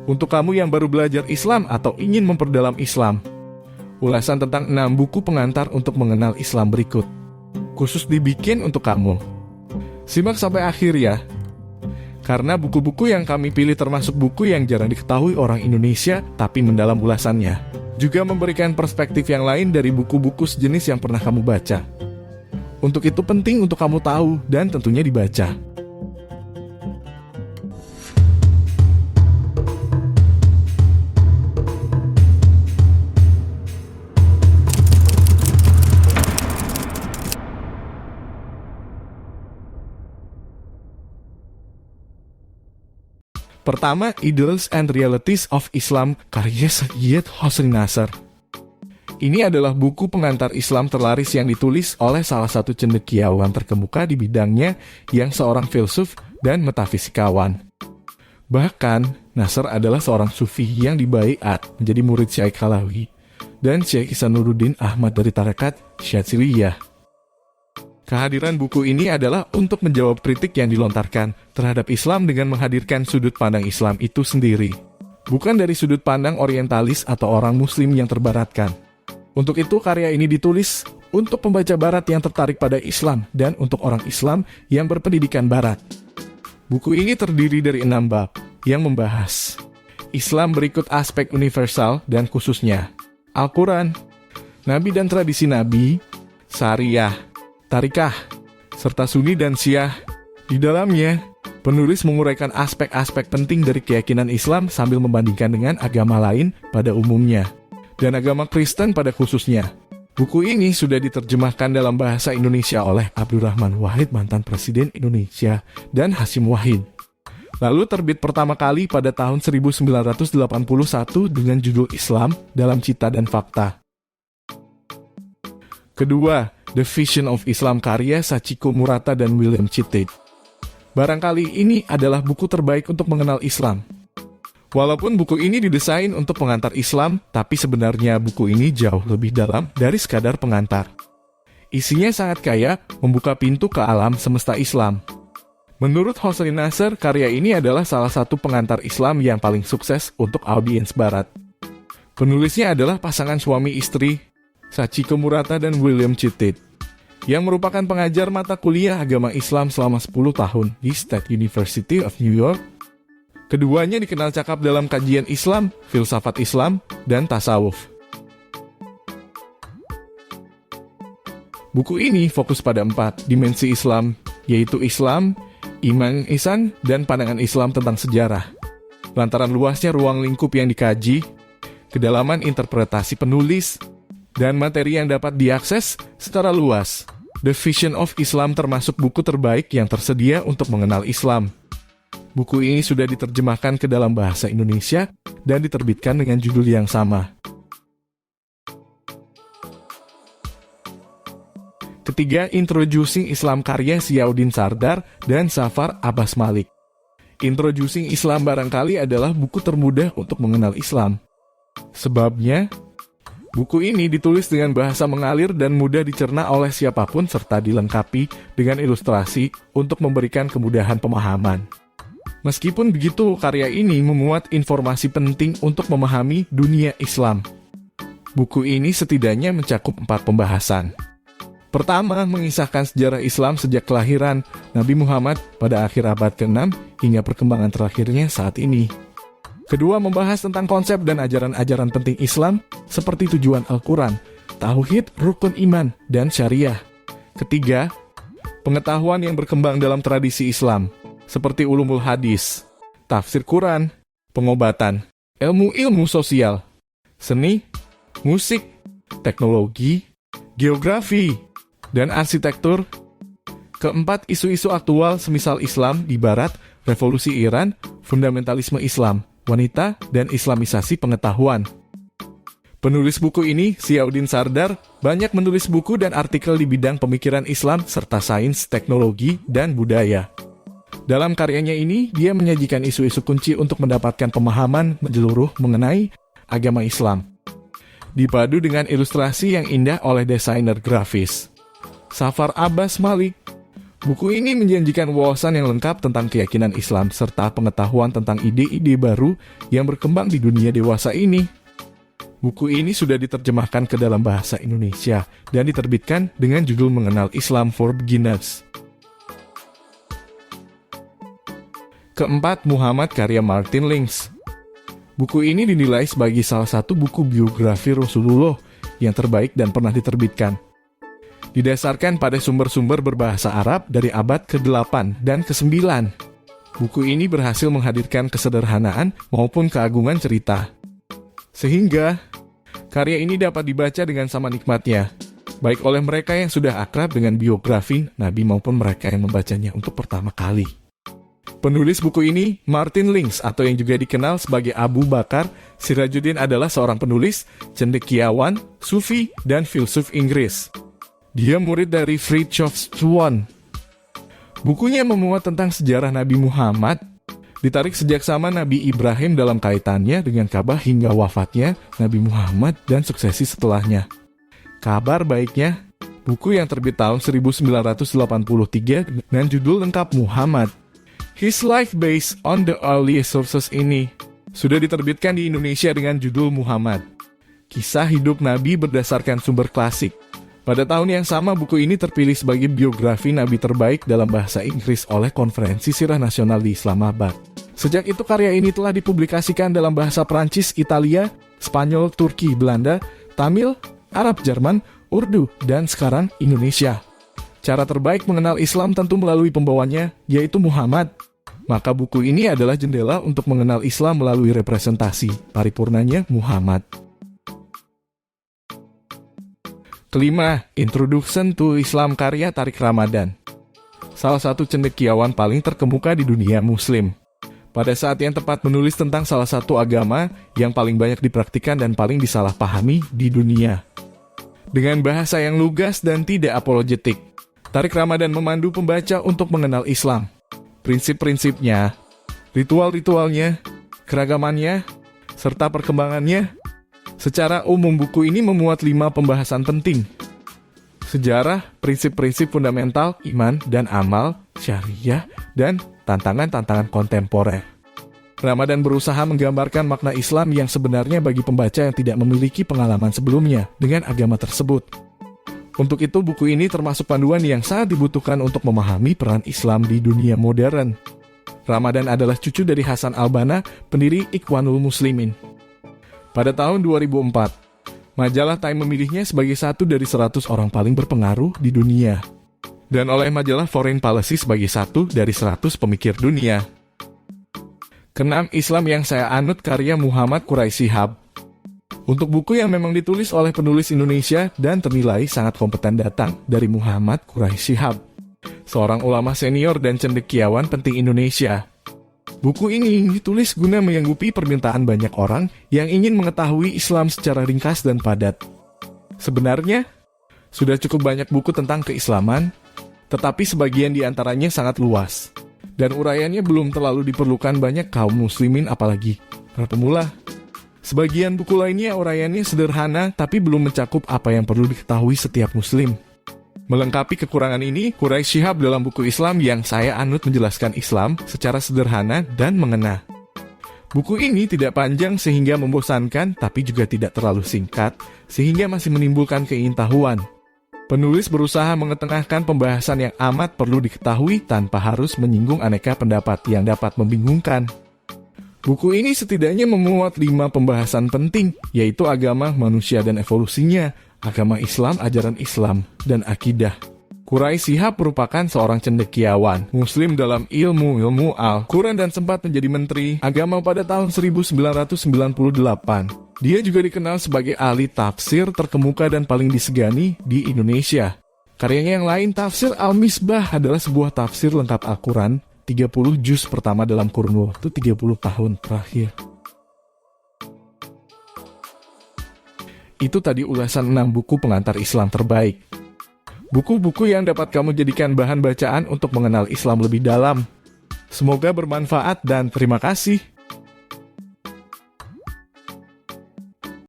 Untuk kamu yang baru belajar Islam atau ingin memperdalam Islam, ulasan tentang 6 buku pengantar untuk mengenal Islam berikut, khusus dibikin untuk kamu. Simak sampai akhir ya, karena buku-buku yang kami pilih termasuk buku yang jarang diketahui orang Indonesia, tapi mendalam ulasannya juga memberikan perspektif yang lain dari buku-buku sejenis yang pernah kamu baca. Untuk itu penting untuk kamu tahu dan tentunya dibaca. Pertama, Ideals and Realities of Islam karya Sayyid Hossein Nasr. Ini adalah buku pengantar Islam terlaris yang ditulis oleh salah satu cendekiawan terkemuka di bidangnya yang seorang filsuf dan metafisikawan. Bahkan, Nasr adalah seorang sufi yang dibaiat menjadi murid Syekh Kalawi dan Syekh Ihsanuddin Ahmad dari tarekat Syadziliyah. Kehadiran buku ini adalah untuk menjawab kritik yang dilontarkan terhadap Islam dengan menghadirkan sudut pandang Islam itu sendiri, bukan dari sudut pandang orientalis atau orang muslim yang terbaratkan. Untuk itu karya ini ditulis untuk pembaca barat yang tertarik pada Islam dan untuk orang Islam yang berpendidikan barat. Buku ini terdiri dari 6 bab yang membahas Islam berikut aspek universal dan khususnya Al-Quran, Nabi dan tradisi Nabi, Syariah, Tarikah, serta Sunni dan Syiah. Di dalamnya, penulis menguraikan aspek-aspek penting dari keyakinan Islam sambil membandingkan dengan agama lain pada umumnya, dan agama Kristen pada khususnya. Buku ini sudah diterjemahkan dalam bahasa Indonesia oleh Abdurrahman Wahid, mantan Presiden Indonesia, dan Hasyim Wahid. Lalu terbit pertama kali pada tahun 1981 dengan judul Islam dalam Cita dan Fakta. Kedua, The Vision of Islam karya Sachiko Murata dan William Chittick. Barangkali ini adalah buku terbaik untuk mengenal Islam. Walaupun buku ini didesain untuk pengantar Islam, tapi sebenarnya buku ini jauh lebih dalam dari sekadar pengantar. Isinya sangat kaya, membuka pintu ke alam semesta Islam. Menurut Hossein Nasr, karya ini adalah salah satu pengantar Islam yang paling sukses untuk audiens barat. Penulisnya adalah pasangan suami istri, Sachiko Murata dan William Chittick, yang merupakan pengajar mata kuliah agama Islam selama 10 tahun di State University of New York. Keduanya dikenal cakap dalam kajian Islam, filsafat Islam, dan tasawuf. Buku ini fokus pada 4 dimensi Islam, yaitu Islam, iman, ihsan, dan pandangan Islam tentang sejarah. Lantaran luasnya ruang lingkup yang dikaji, kedalaman interpretasi penulis, dan materi yang dapat diakses secara luas. The Vision of Islam termasuk buku terbaik yang tersedia untuk mengenal Islam. Buku ini sudah diterjemahkan ke dalam bahasa Indonesia dan diterbitkan dengan judul yang sama. Ketiga, Introducing Islam karya Ziauddin Sardar dan Zafar Abbas Malik. Introducing Islam barangkali adalah buku termudah untuk mengenal Islam. Sebabnya, buku ini ditulis dengan bahasa mengalir dan mudah dicerna oleh siapapun serta dilengkapi dengan ilustrasi untuk memberikan kemudahan pemahaman. Meskipun begitu, karya ini memuat informasi penting untuk memahami dunia Islam. Buku ini setidaknya mencakup 4 pembahasan. Pertama, mengisahkan sejarah Islam sejak kelahiran Nabi Muhammad pada akhir abad ke-6 hingga perkembangan terakhirnya saat ini. Kedua, membahas tentang konsep dan ajaran-ajaran penting Islam seperti tujuan Al-Quran, Tauhid, Rukun Iman, dan Syariah. Ketiga, pengetahuan yang berkembang dalam tradisi Islam, seperti ulumul hadis, tafsir Quran, pengobatan, ilmu-ilmu sosial, seni, musik, teknologi, geografi, dan arsitektur. Keempat, isu-isu aktual semisal Islam di Barat, revolusi Iran, fundamentalisme Islam, wanita, dan islamisasi pengetahuan. Penulis buku ini, Ziauddin Sardar, banyak menulis buku dan artikel di bidang pemikiran Islam serta sains, teknologi, dan budaya. Dalam karyanya ini, dia menyajikan isu-isu kunci untuk mendapatkan pemahaman menyeluruh mengenai agama Islam, dipadu dengan ilustrasi yang indah oleh desainer grafis. Zafar Abbas Malik Buku ini menjanjikan wawasan yang lengkap tentang keyakinan Islam serta pengetahuan tentang ide-ide baru yang berkembang di dunia dewasa ini. Buku ini sudah diterjemahkan ke dalam bahasa Indonesia dan diterbitkan dengan judul Mengenal Islam for Beginners. Keempat, Muhammad karya Martin Lings. Buku ini dinilai sebagai salah satu buku biografi Rasulullah yang terbaik dan pernah diterbitkan. Didasarkan pada sumber-sumber berbahasa Arab dari abad ke-8 dan ke-9. Buku ini berhasil menghadirkan kesederhanaan maupun keagungan cerita. Sehingga, karya ini dapat dibaca dengan sama nikmatnya, baik oleh mereka yang sudah akrab dengan biografi Nabi maupun mereka yang membacanya untuk pertama kali. Penulis buku ini, Martin Lings, atau yang juga dikenal sebagai Abu Bakar Sirajuddin, adalah seorang penulis, cendekiawan, sufi, dan filsuf Inggris. Dia murid dari Fridtjof Schuon. Bukunya memuat tentang sejarah Nabi Muhammad, ditarik sejak zaman Nabi Ibrahim dalam kaitannya dengan Ka'bah hingga wafatnya Nabi Muhammad dan suksesi setelahnya. Kabar baiknya, buku yang terbit tahun 1983 dengan judul lengkap Muhammad, His Life Based on the Earliest Sources ini sudah diterbitkan di Indonesia dengan judul Muhammad, Kisah Hidup Nabi berdasarkan sumber klasik. Pada tahun yang sama, buku ini terpilih sebagai biografi Nabi terbaik dalam bahasa Inggris oleh Konferensi Sirah Nasional di Islamabad. Sejak itu karya ini telah dipublikasikan dalam bahasa Prancis, Italia, Spanyol, Turki, Belanda, Tamil, Arab, Jerman, Urdu, dan sekarang Indonesia. Cara terbaik mengenal Islam tentu melalui pembawanya, yaitu Muhammad. Maka buku ini adalah jendela untuk mengenal Islam melalui representasi paripurnanya Muhammad. Kelima, Introduction to Islam karya Tariq Ramadan. Salah satu cendekiawan paling terkemuka di dunia muslim. Pada saat yang tepat menulis tentang salah satu agama yang paling banyak dipraktikkan dan paling disalahpahami di dunia. Dengan bahasa yang lugas dan tidak apologetik, Tariq Ramadan memandu pembaca untuk mengenal Islam. Prinsip-prinsipnya, ritual-ritualnya, keragamannya, serta perkembangannya. Secara umum buku ini memuat 5 pembahasan penting. Sejarah, prinsip-prinsip fundamental, iman dan amal, syariah, dan tantangan-tantangan kontemporer. Ramadan berusaha menggambarkan makna Islam yang sebenarnya bagi pembaca yang tidak memiliki pengalaman sebelumnya dengan agama tersebut. Untuk itu buku ini termasuk panduan yang sangat dibutuhkan untuk memahami peran Islam di dunia modern. Ramadan adalah cucu dari Hasan al-Banna, pendiri Ikhwanul Muslimin. Pada tahun 2004, majalah Time memilihnya sebagai satu dari 100 orang paling berpengaruh di dunia. Dan oleh majalah Foreign Policy sebagai satu dari 100 pemikir dunia. Keenam, Islam yang saya anut karya Muhammad Quraisy Shihab. Untuk buku yang memang ditulis oleh penulis Indonesia dan ternilai sangat kompeten datang dari Muhammad Quraisy Shihab, seorang ulama senior dan cendekiawan penting Indonesia. Buku ini ditulis guna menyanggupi permintaan banyak orang yang ingin mengetahui Islam secara ringkas dan padat. Sebenarnya, sudah cukup banyak buku tentang keislaman, tetapi sebagian di antaranya sangat luas, dan uraiannya belum terlalu diperlukan banyak kaum muslimin apalagi para pemula. Sebagian buku lainnya uraiannya sederhana tapi belum mencakup apa yang perlu diketahui setiap muslim. Melengkapi kekurangan ini, Quraisy Shihab dalam buku Islam yang saya anut menjelaskan Islam secara sederhana dan mengena. Buku ini tidak panjang sehingga membosankan, tapi juga tidak terlalu singkat, sehingga masih menimbulkan keingintahuan. Penulis berusaha mengetengahkan pembahasan yang amat perlu diketahui tanpa harus menyinggung aneka pendapat yang dapat membingungkan. Buku ini setidaknya memuat 5 pembahasan penting, yaitu agama, manusia, dan evolusinya, agama Islam, ajaran Islam, dan akidah. Quraisy Shihab merupakan seorang cendekiawan, muslim dalam ilmu Al-Quran dan sempat menjadi menteri agama pada tahun 1998. Dia juga dikenal sebagai ahli tafsir terkemuka dan paling disegani di Indonesia. Karyanya yang lain, Tafsir Al-Misbah, adalah sebuah tafsir lengkap Al-Quran, 30 juz pertama dalam kurun waktu 30 tahun terakhir. Itu tadi ulasan 6 buku pengantar Islam terbaik. Buku-buku yang dapat kamu jadikan bahan bacaan untuk mengenal Islam lebih dalam. Semoga bermanfaat dan terima kasih.